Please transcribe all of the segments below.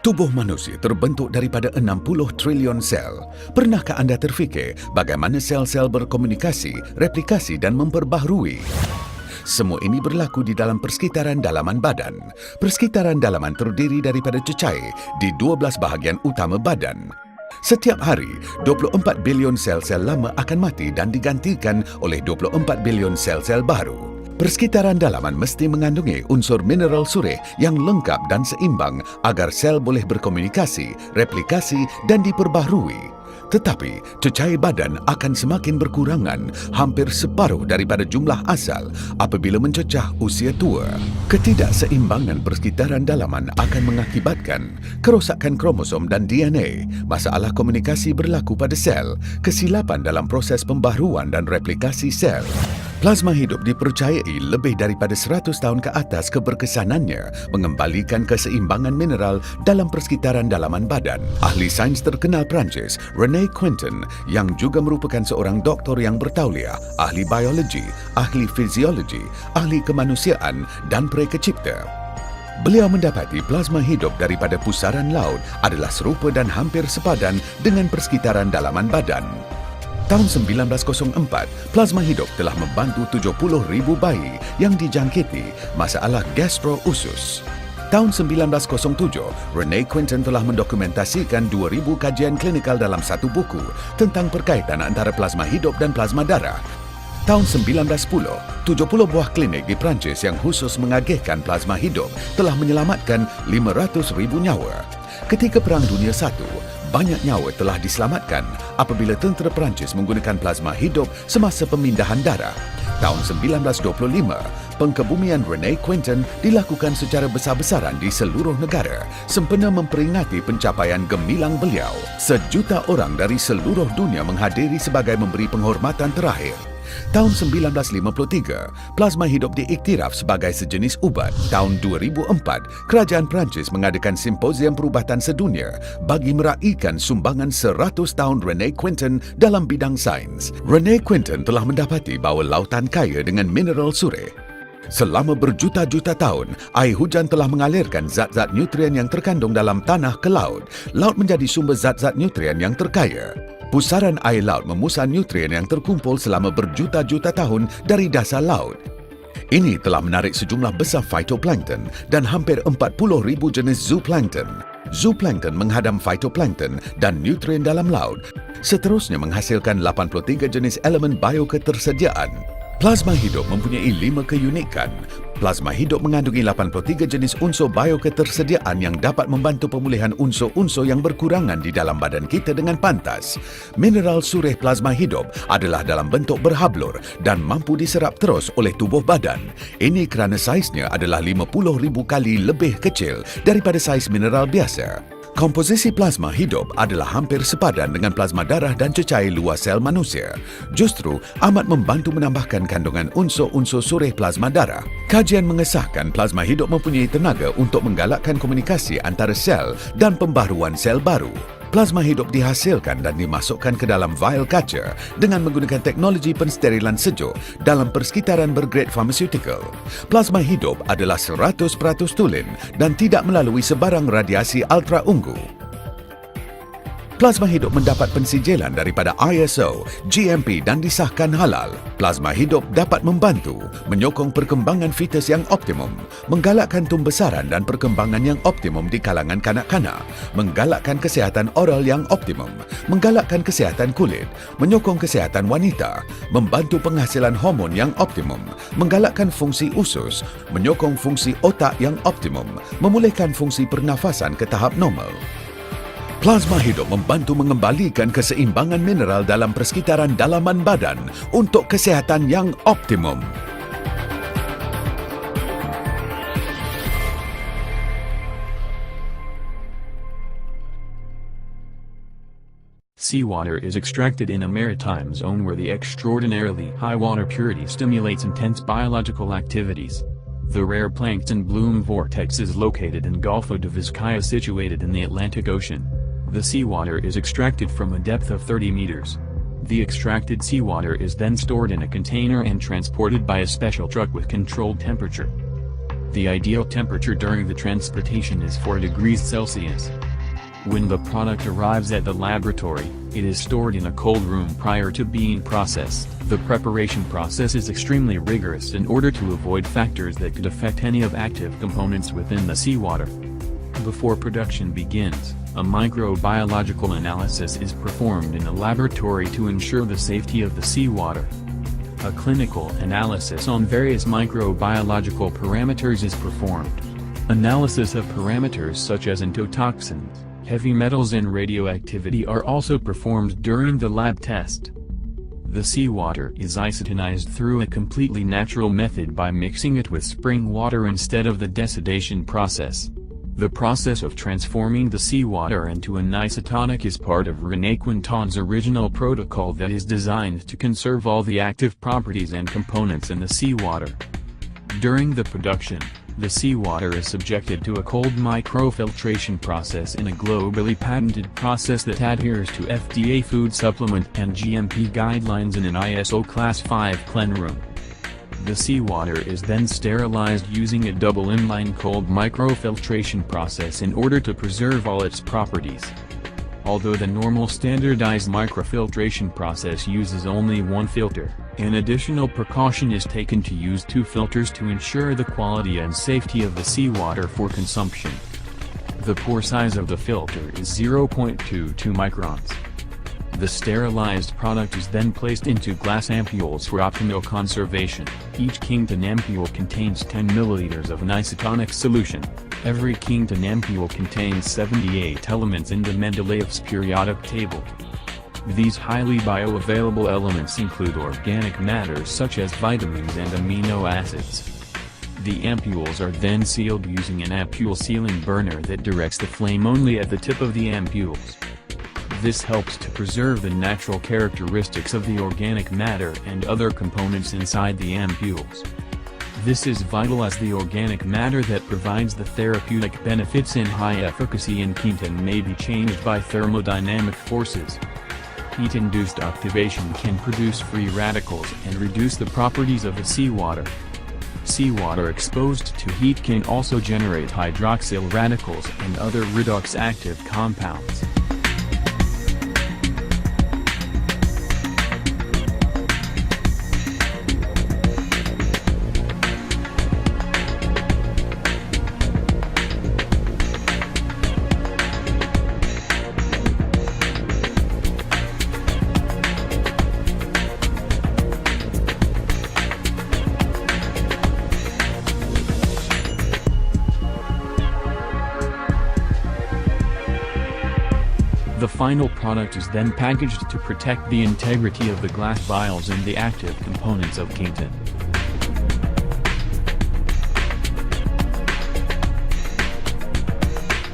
Tubuh manusia terbentuk daripada 60 trilion sel. Pernahkah anda terfikir bagaimana sel-sel berkomunikasi, replikasi dan memperbaharui? Semua ini berlaku di dalam persekitaran dalaman badan. Persekitaran dalaman terdiri daripada cecair di 12 bahagian utama badan. Setiap hari, 24 bilion sel-sel lama akan mati dan digantikan oleh 24 bilion sel-sel baru. Persekitaran dalaman mesti mengandungi unsur mineral surih yang lengkap dan seimbang agar sel boleh berkomunikasi, replikasi dan diperbaharui. Tetapi, cecair badan akan semakin berkurangan, hampir separuh daripada jumlah asal apabila mencecah usia tua. Ketidakseimbangan persekitaran dalaman akan mengakibatkan kerosakan kromosom dan DNA, masalah komunikasi berlaku pada sel, kesilapan dalam proses pembaharuan dan replikasi sel. Plasma hidup dipercayai lebih daripada 100 tahun ke atas keberkesanannya mengembalikan keseimbangan mineral dalam persekitaran dalaman badan. Ahli sains terkenal Perancis, Kington, yang juga merupakan seorang doktor yang bertauliah, ahli biologi, ahli fiziologi, ahli kemanusiaan dan perekecipta. Beliau mendapati plasma hidup daripada pusaran laut adalah serupa dan hampir sepadan dengan persekitaran dalaman badan. Tahun 1904, plasma hidup telah membantu 70,000 bayi yang dijangkiti masalah gastro-usus. Tahun 1907, Kington telah mendokumentasikan 2,000 kajian klinikal dalam satu buku tentang perkaitan antara plasma hidup dan plasma darah. Tahun 1910, 70 buah klinik di Perancis yang khusus mengagihkan plasma hidup telah menyelamatkan 500,000 nyawa. Ketika Perang Dunia I, banyak nyawa telah diselamatkan apabila tentera Perancis menggunakan plasma hidup semasa pemindahan darah. Tahun 1925, pengkebumian Kington dilakukan secara besar-besaran di seluruh negara sempena memperingati pencapaian gemilang beliau. 1,000,000 orang dari seluruh dunia menghadiri sebagai memberi penghormatan terakhir. Tahun 1953, plasma hidup diiktiraf sebagai sejenis ubat. Tahun 2004, kerajaan Perancis mengadakan simposium perubatan sedunia bagi meraihkan sumbangan 100 tahun Kington dalam bidang sains. Kington telah mendapati bahawa lautan kaya dengan mineral surih. Selama berjuta-juta tahun, air hujan telah mengalirkan zat-zat nutrien yang terkandung dalam tanah ke laut. Laut menjadi sumber zat-zat nutrien yang terkaya. Pusaran air laut memusa nutrien yang terkumpul selama berjuta-juta tahun dari dasar laut. Ini telah menarik sejumlah besar phytoplankton dan hampir 40,000 jenis zooplankton. Zooplankton menghadam phytoplankton dan nutrien dalam laut, seterusnya menghasilkan 83 jenis elemen bioketersediaan. Plasma hidup mempunyai 5 keunikan. Plasma hidup mengandungi 83 jenis unsur bioketersediaan yang dapat membantu pemulihan unsur-unsur yang berkurangan di dalam badan kita dengan pantas. Mineral surih plasma hidup adalah dalam bentuk berhablur dan mampu diserap terus oleh tubuh badan. Ini kerana saiznya adalah 50,000 kali lebih kecil daripada saiz mineral biasa. Komposisi plasma hidup adalah hampir sepadan dengan plasma darah dan cecair luar sel manusia. Justru amat membantu menambahkan kandungan unsur-unsur surih plasma darah. Kajian mengesahkan plasma hidup mempunyai tenaga untuk menggalakkan komunikasi antara sel dan pembaharuan sel baru. Plasma hidup dihasilkan dan dimasukkan ke dalam vial kaca dengan menggunakan teknologi pensterilan sejuk dalam persekitaran bergrade pharmaceutical. Plasma hidup adalah 100% tulen dan tidak melalui sebarang radiasi ultra-ungu. Plasma hidup mendapat pensijilan daripada ISO, GMP dan disahkan halal. Plasma hidup dapat membantu menyokong perkembangan fetus yang optimum, menggalakkan tumbesaran dan perkembangan yang optimum di kalangan kanak-kanak, menggalakkan kesihatan oral yang optimum, menggalakkan kesihatan kulit, menyokong kesihatan wanita, membantu penghasilan hormon yang optimum, menggalakkan fungsi usus, menyokong fungsi otak yang optimum, memulihkan fungsi pernafasan ke tahap normal. Plasma hidup membantu mengembalikan keseimbangan mineral dalam persekitaran dalaman badan untuk kesihatan yang optimum. Seawater is extracted in a maritime zone where the extraordinarily high water purity stimulates intense biological activities. The rare plankton bloom vortex is located in Golfo de Vizcaya situated in the Atlantic Ocean. The seawater is extracted from a depth of 30 meters. The extracted seawater is then stored in a container and transported by a special truck with controlled temperature. The ideal temperature during the transportation is 4 degrees Celsius. When the product arrives at the laboratory, it is stored in a cold room prior to being processed. The preparation process is extremely rigorous in order to avoid factors that could affect any of active components within the seawater. Before production begins, a microbiological analysis is performed in a laboratory to ensure the safety of the seawater. A clinical analysis on various microbiological parameters is performed. Analysis of parameters such as endotoxins, heavy metals and radioactivity are also performed during the lab test. The seawater is isotonized through a completely natural method by mixing it with spring water instead of the desiccation process. The process of transforming the seawater into an isotonic is part of René Quinton's original protocol that is designed to conserve all the active properties and components in the seawater. During the production, the seawater is subjected to a cold microfiltration process in a globally patented process that adheres to FDA food supplement and GMP guidelines in an ISO Class 5 cleanroom. The seawater is then sterilized using a double inline cold microfiltration process in order to preserve all its properties. Although the normal standardized microfiltration process uses only one filter, an additional precaution is taken to use 2 filters to ensure the quality and safety of the seawater for consumption. The pore size of the filter is 0.22 microns. The sterilized product is then placed into glass ampules for optimal conservation. Each Kington ampule contains 10 milliliters of an isotonic solution. Every Kington ampule contains 78 elements in the Mendeleev's periodic table. These highly bioavailable elements include organic matters such as vitamins and amino acids. The ampules are then sealed using an ampule sealing burner that directs the flame only at the tip of the ampules. This helps to preserve the natural characteristics of the organic matter and other components inside the ampules. This is vital as the organic matter that provides the therapeutic benefits and high efficacy in Kington may be changed by thermodynamic forces. Heat-induced activation can produce free radicals and reduce the properties of the seawater. Seawater exposed to heat can also generate hydroxyl radicals and other redox-active compounds. The final product is then packaged to protect the integrity of the glass vials and the active components of Kington.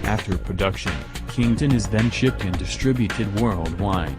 After production, Kington is then shipped and distributed worldwide.